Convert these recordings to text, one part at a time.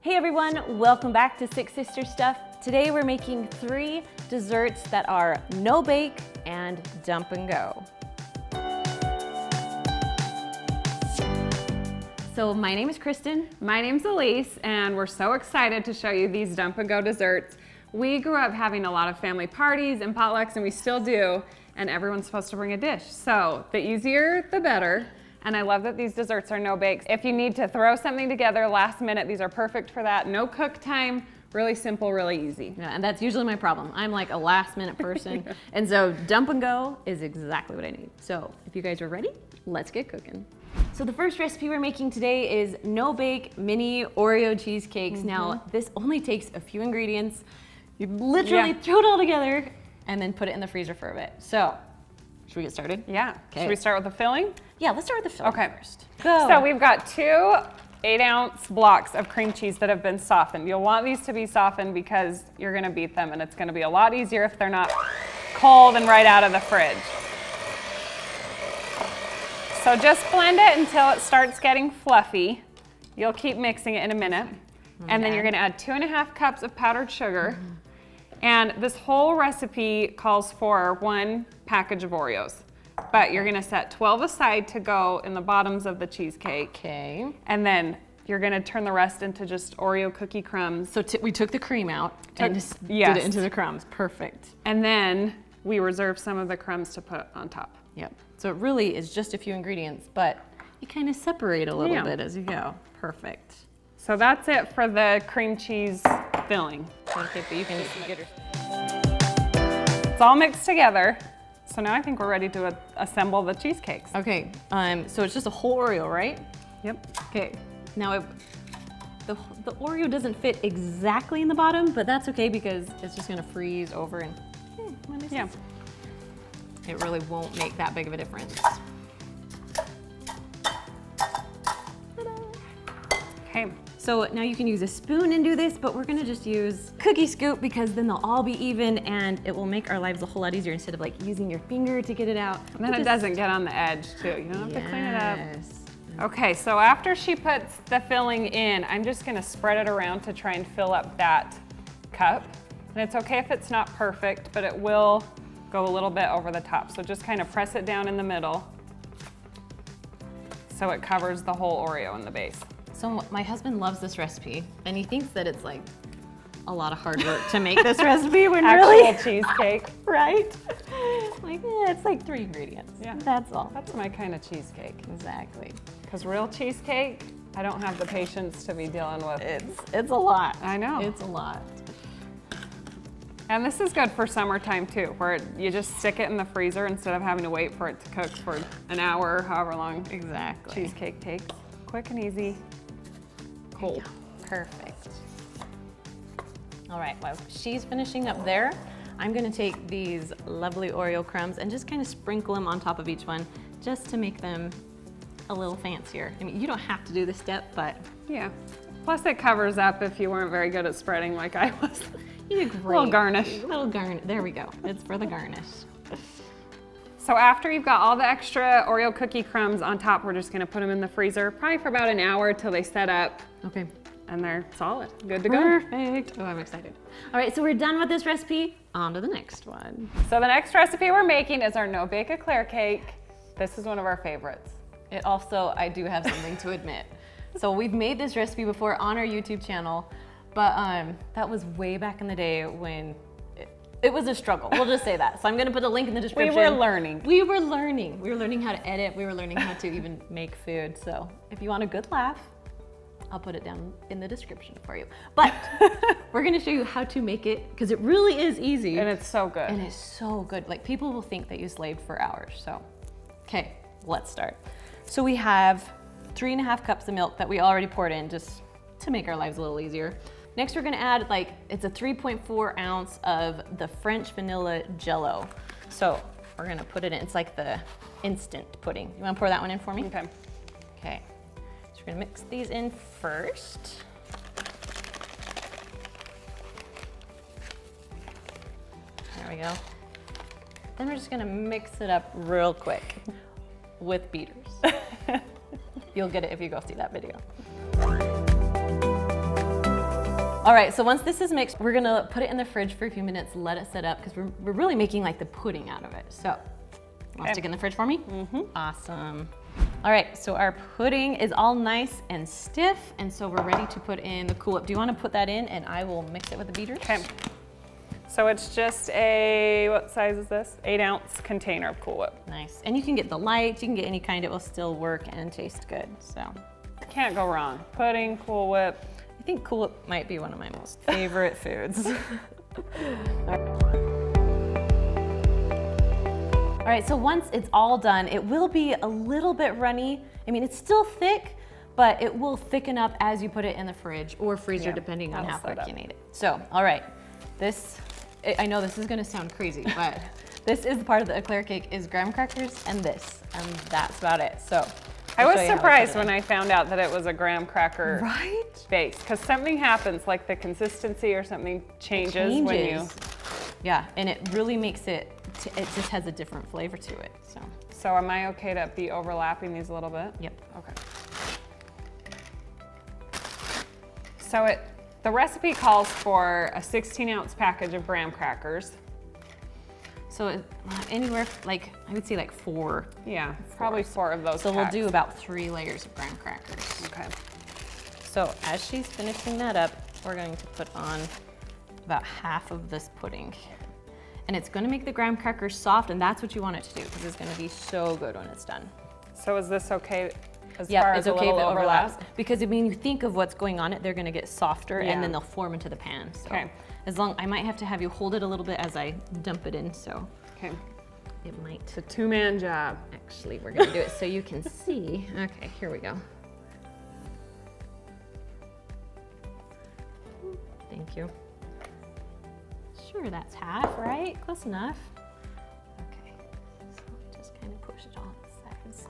Hey everyone, welcome back to Six Sister Stuff. Today we're making 3 desserts that are no bake and dump and go. So my name is Kristen. My name's Elise, and we're so excited to show you these dump and go desserts. We grew up having a lot of family parties and potlucks, and we still do, and everyone's supposed to bring a dish. So the easier, the better. And I love that these desserts are no bakes. If you need to throw something together last minute, these are perfect for that. No cook time, really simple, really easy. Yeah, and that's usually my problem. I'm like a last minute person. And so dump and go is exactly what I need. So if you guys are ready, let's get cooking. So the first recipe we're making today is no bake mini Oreo cheesecakes. Now this only takes a few ingredients. You literally throw it all together and then put it in the freezer for a bit. So should we get started? Yeah. Okay. Should we start with the filling? Yeah, let's start with the filling Okay. first. Go. So we've got 2 8-ounce blocks of cream cheese that have been softened. You'll want these to be softened because you're gonna beat them, and it's gonna be a lot easier if they're not cold and right out of the fridge. So just blend it until it starts getting fluffy. You'll keep mixing it in a minute. And then you're gonna add 2.5 cups of powdered sugar. And this whole recipe calls for 1 package of Oreos. But you're gonna set 12 aside to go in the bottoms of the cheesecake. Okay. And then you're gonna turn the rest into just Oreo cookie crumbs. So we took the cream out and just yes. did it into the crumbs. Perfect. And then we reserve some of the crumbs to put on top. Yep. So it really is just a few ingredients, but you kind of separate a little Yeah. bit as you go. Perfect. So that's it for the cream cheese filling. Okay, but you can get her. It's all mixed together. So now I think we're ready to assemble the cheesecakes. Okay, so it's just a whole Oreo, right? Yep. Okay. Now the Oreo doesn't fit exactly in the bottom, but that's okay because it's just gonna freeze over and Yeah. it really won't make that big of a difference. Okay. So now you can use a spoon and do this, but we're gonna just use cookie scoop because then they'll all be even and it will make our lives a whole lot easier instead of like using your finger to get it out. And then it doesn't get on the edge too. You don't have to clean it up. Yes. Okay, so after she puts the filling in, I'm just gonna spread it around to try and fill up that cup. And it's okay if it's not perfect, but it will go a little bit over the top. So just kind of press it down in the middle so it covers the whole Oreo in the base. So my husband loves this recipe and he thinks that it's like a lot of hard work to make this recipe when Actual really, cheesecake. right? Like, it's like 3 ingredients. Yeah. That's all. That's my kind of cheesecake. Exactly. Because real cheesecake, I don't have the patience to be dealing with. It's a lot. I know. It's a lot. And this is good for summertime too, where you just stick it in the freezer instead of having to wait for it to cook for an hour or however long Exactly. cheesecake takes. Quick and easy, cold. Perfect. All right, while she's finishing up there, I'm gonna take these lovely Oreo crumbs and just kind of sprinkle them on top of each one just to make them a little fancier. I mean, you don't have to do this step, but Yeah. Plus it covers up if you weren't very good at spreading like I was. you did great. Little garnish. Little garnish. There we go. It's for the garnish. So after you've got all the extra Oreo cookie crumbs on top, we're just gonna put them in the freezer, probably for about an hour till they set up Okay. and they're solid, good to go. Perfect. Oh, I'm excited. All right, so we're done with this recipe. On to the next one. So the next recipe we're making is our no bake eclair cake. This is one of our favorites. It also, I do have something to admit. So we've made this recipe before on our YouTube channel, but that was way back in the day when it was a struggle. We'll just say that. So I'm gonna put a link in the description. We were learning. We were learning. We were learning how to edit. We were learning how to even make food. So if you want a good laugh, I'll put it down in the description for you. But we're gonna show you how to make it because it really is easy. And it's so good. And it's so good. Like people will think that you slaved for hours. So, okay, let's start. So we have 3.5 cups of milk that we already poured in just to make our lives a little easier. Next, we're gonna add it's a 3.4 ounce of the French vanilla Jello. So we're gonna put it in, it's like the instant pudding. You wanna pour that one in for me? Okay. Okay, so we're gonna mix these in first. There we go. Then we're just gonna mix it up real quick with beaters. You'll get it if you go see that video. All right, so once this is mixed, we're gonna put it in the fridge for a few minutes, let it set up, because we're really making like the pudding out of it. So, want to stick it in the fridge for me? Mm-hmm. Awesome. All right, so our pudding is all nice and stiff, and so we're ready to put in the Cool Whip. Do you want to put that in, and I will mix it with the beaters? Okay. So it's just a, what size is this? 8-ounce container of Cool Whip. Nice, and you can get the light, you can get any kind, it will still work and taste good, so. Can't go wrong. Pudding, Cool Whip. I think Cool Whip might be one of my most favorite foods. All right, so once it's all done, it will be a little bit runny. I mean, it's still thick, but it will thicken up as you put it in the fridge or freezer, depending on how quick you need it. So, all right, I know this is gonna sound crazy, but this is part of the eclair cake is graham crackers and this, and that's about it. So, I was surprised when I found out that it was a graham cracker base, because something happens, like the consistency or something changes when you. Yeah, and it really makes it just has a different flavor to it, so. So am I okay to be overlapping these a little bit? Yep. Okay. So the recipe calls for a 16-ounce package of graham crackers. So anywhere, like, I would say like 4. Yeah, probably 4 of those. So we'll do about 3 layers of graham crackers. Okay. So as she's finishing that up, we're going to put on about half of this pudding. And it's gonna make the graham crackers soft, and that's what you want it to do, because it's gonna be so good when it's done. So is this okay as far as it's okay a if little it overlaps? overlap? Because I mean, you think of what's going on it, they're gonna get softer, and then they'll form into the pan. So I might have to have you hold it a little bit as I dump it in, so. Okay. It might. It's a 2-man job. Actually, we're gonna do it so you can see. Okay, here we go. Thank you. Sure, that's half, right? Close enough. Okay, so just kind of push it on the sides.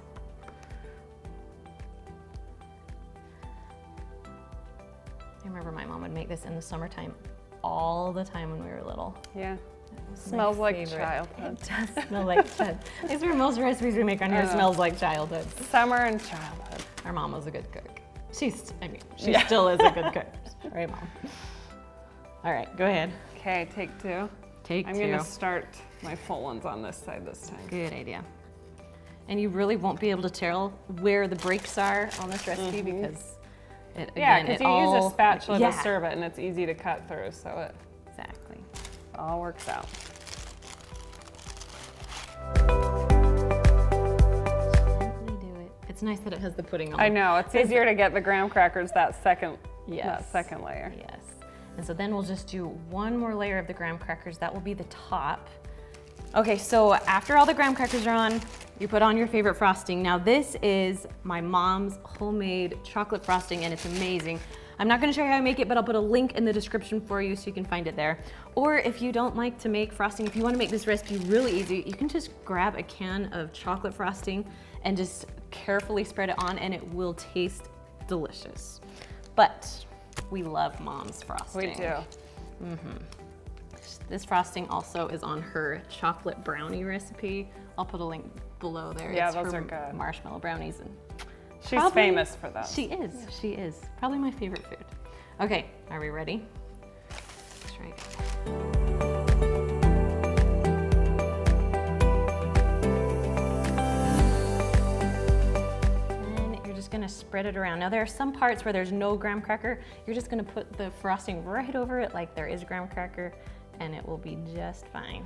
I remember my mom would make this in the summertime all the time when we were little. Yeah. Smells like childhood. It does smell like childhood. These are most recipes we make on here smells like childhood. Summer and childhood. Our mom was a good cook. She still is a good cook. Right, Mom? All right, go ahead. Okay, take 2. I'm gonna start my full ones on this side this time. Good idea. And you really won't be able to tell where the breaks are on this recipe because because you use a spatula to serve it, and it's easy to cut through, so it all works out. It's nice that it has the pudding on. I know, it's easier to get the graham crackers that second layer. Yes. And so then we'll just do one more layer of the graham crackers. That will be the top. Okay, so after all the graham crackers are on, you put on your favorite frosting. Now this is my mom's homemade chocolate frosting, and it's amazing. I'm not gonna show you how I make it, but I'll put a link in the description for you so you can find it there. Or if you don't like to make frosting, if you wanna make this recipe really easy, you can just grab a can of chocolate frosting and just carefully spread it on, and it will taste delicious. But we love Mom's frosting. We do. This frosting also is on her chocolate brownie recipe. I'll put a link below there. Yeah, it's those her are good. Marshmallow brownies. And she's famous for those. She is. Probably my favorite food. Okay, are we ready? Let's try it. Gonna spread it around. Now there are some parts where there's no graham cracker. You're just gonna put the frosting right over it like there is graham cracker, and it will be just fine.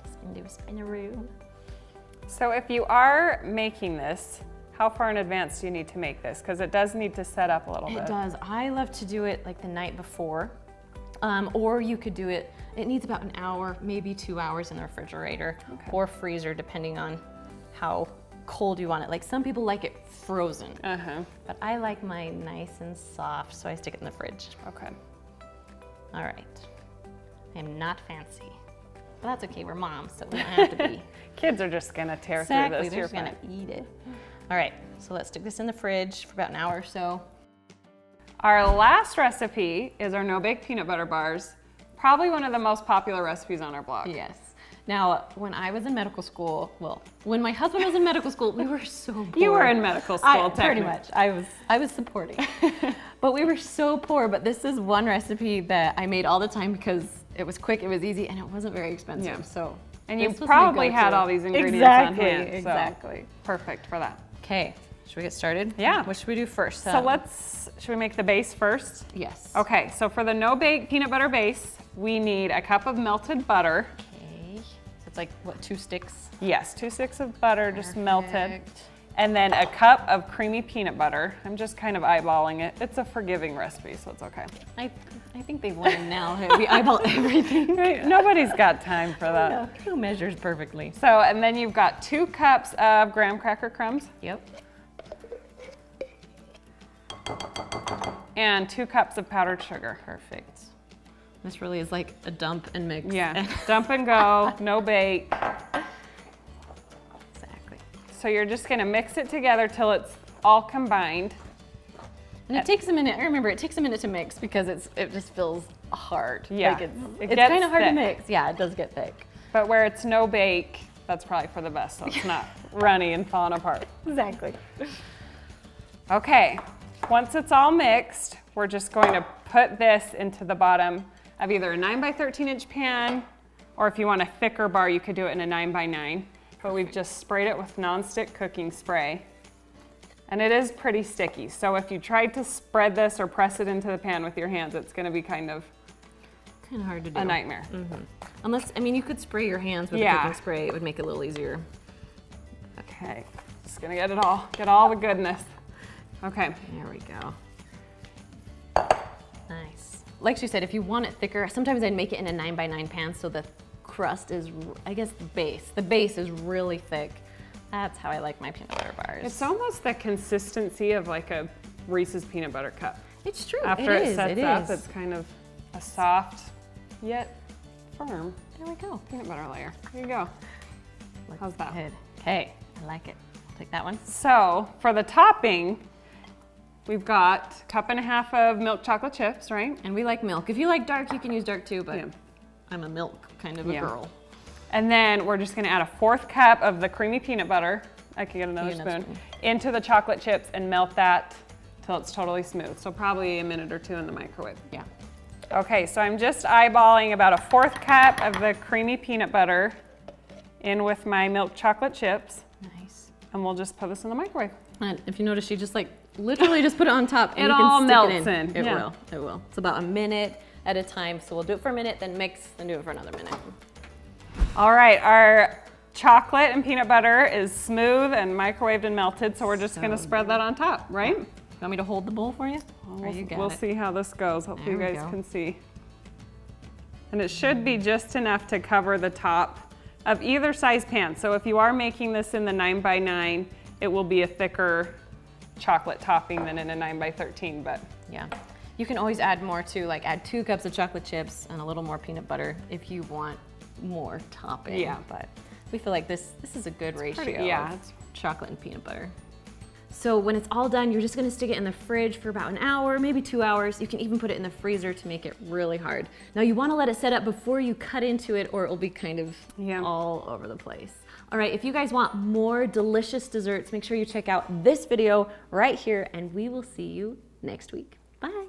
Just gonna do a spinaroo. So if you are making this, how far in advance do you need to make this? Because it does need to set up a little bit. It does. I love to do it like the night before. Or you could do it, it needs about an hour, maybe 2 hours in the refrigerator or freezer, depending on how cold you want it. Like some people like it frozen, but I like mine nice and soft, so I stick it in the fridge. Okay. All right. I'm not fancy, but that's okay, we're moms, so we don't have to be. Kids are just gonna tear through Exactly, this. they're just gonna eat it. All right, so let's stick this in the fridge for about an hour or so. Our last recipe is our no-bake peanut butter bars. Probably one of the most popular recipes on our blog. Yes. Now, when I was in medical school, well, when my husband was in medical school, we were so poor. You were in medical school, Pretty technically. much. I was supporting. But we were so poor. But this is one recipe that I made all the time because it was quick, it was easy, and it wasn't very expensive. Yeah. So, And you this was my probably had go-to. all these ingredients on Exactly, hand. so exactly. perfect for that. Okay, should we get started? Yeah. What should we do first? So should we make the base first? Yes. Okay, so for the no-bake peanut butter base, we need a cup of melted butter. Okay. So it's like, what, 2 sticks? Yes, 2 sticks of butter, just melted. Perfect. And then a cup of creamy peanut butter. I'm just kind of eyeballing it. It's a forgiving recipe, so it's okay. I think they've learned now. We eyeball everything. Right? Nobody's got time for that. Who measures perfectly? So, and then you've got 2 cups of graham cracker crumbs Yep. and 2 cups of powdered sugar. Perfect. This really is like a dump and mix. Yeah, dump and go, no bake. Exactly. So you're just gonna mix it together till it's all combined. And it takes a minute. I remember it takes a minute to mix because it just feels hard. Yeah, Like it it's gets kind of hard to thick. mix. Yeah, it does get thick. But where it's no bake, that's probably for the best, so it's not runny and falling apart. Exactly. Okay, once it's all mixed, we're just going to put this into the bottom of either a 9 by 13 inch pan, or if you want a thicker bar, you could do it in a 9 by 9. But we've just sprayed it with nonstick cooking spray. And it is pretty sticky, so if you tried to spread this or press it into the pan with your hands, it's gonna be kind of Hard to do. a nightmare. Unless, I mean, you could spray your hands with a Yeah. cooking spray. It would make it a little easier. Okay, just gonna get all the goodness. Okay, There we go. Nice. Like she said, if you want it thicker, sometimes I'd make it in a 9 by 9 pan so the crust is, I guess the base is really thick. That's how I like my peanut butter bars. it's almost the consistency of like a Reese's peanut butter cup. It's true. After it is, sets it up, is. it's kind of a soft yet firm There we go. peanut butter layer. There you go. How's that? Good. Okay, I like it. I'll take that one. So for the topping, we've got a cup and a half of milk chocolate chips, right? And we like milk. If you like dark, you can use dark too, but Yeah. I'm a milk kind of a Yeah. girl. And then we're just gonna add a 4th cup of the creamy peanut butter, I can get another Get another spoon, into the chocolate chips and melt that till it's totally smooth. So probably a minute or 2 in the microwave. Yeah. Okay, so I'm just eyeballing about a 4th cup of the creamy peanut butter in with my milk chocolate chips, Nice. and we'll just put this in the microwave. And if you notice, she just like literally just put it on top and It you can all stick melts it in, It yeah. will. It will. It's about a minute at a time. So we'll do it for a minute, then mix, then do it for another minute. All right, our chocolate and peanut butter is smooth and microwaved and melted, so we're just So gonna spread that on top, right? You want me to hold the bowl for you? Or you got We'll it? see how this goes. Hopefully There you we guys go. can see. And it should be just enough to cover the top of either size pan. So if you are making this in the 9 by 9, it will be a thicker chocolate topping than in a 9 by 13, but Yeah. You can always add more too, like add 2 cups of chocolate chips and a little more peanut butter if you want more topping. Yeah. But we feel like this is a good ratio pretty- yeah, of it's- chocolate and peanut butter. So when it's all done, you're just gonna stick it in the fridge for about an hour, maybe 2 hours. You can even put it in the freezer to make it really hard. Now you wanna let it set up before you cut into it or it'll be kind of Yeah. all over the place. All right, if you guys want more delicious desserts, make sure you check out this video right here and we will see you next week. Bye.